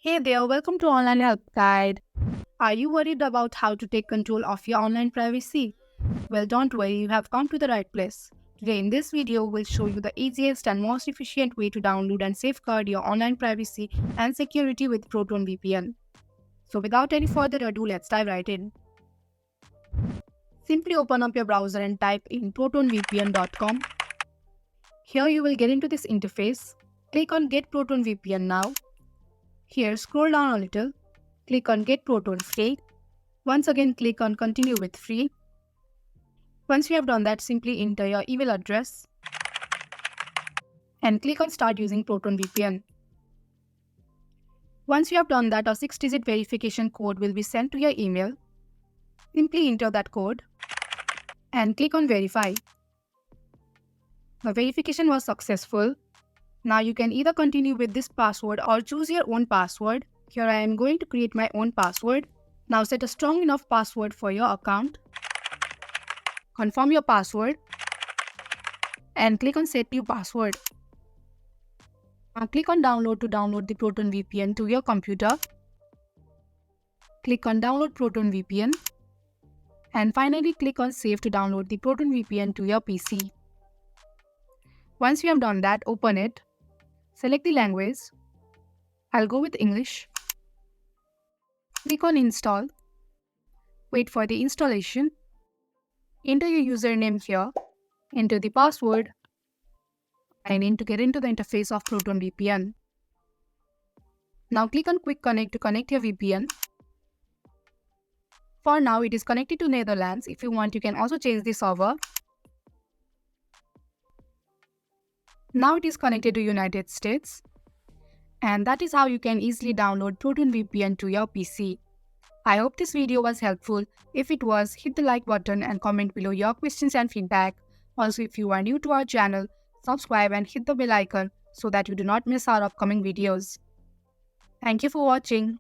Hey there, welcome to Online Help Guide. Are you worried about how to take control of your online privacy? Well, don't worry, you have come to the right place. Today in this video, we'll show you the easiest and most efficient way to download and safeguard your online privacy and security with Proton VPN. So without any further ado, let's dive right in. Simply open up your browser and type in protonvpn.com. Here you will get into this interface. Click on Get Proton VPN now. Here, scroll down a little. Click on Get Proton Free. Once again, click on Continue with Free. Once you have done that, simply enter your email address and click on Start using Proton VPN. Once you have done that, a 6-digit verification code will be sent to your email. Simply enter that code and click on Verify. The verification was successful. Now you can either continue with this password or choose your own password. Here I am going to create my own password. Now set a strong enough password for your account. Confirm your password and click on Set New Password. Now click on Download to download the Proton VPN to your computer. Click on Download Proton VPN and finally click on Save to download the Proton VPN to your PC. Once you have done that, open it. Select the language. I'll go with English. Click on Install. Wait for the installation. Enter your username here. Enter the password. I need to get into the interface of Proton VPN. Now click on Quick Connect to connect your VPN. For now, it is connected to Netherlands. If you want, you can also change the server. Now it is connected to United States. And that is how you can easily download Proton VPN to your PC. I hope this video was helpful. If it was, hit the like button and comment below your questions and feedback. Also, if you are new to our channel, subscribe and hit the bell icon so that you do not miss our upcoming videos. Thank you for watching.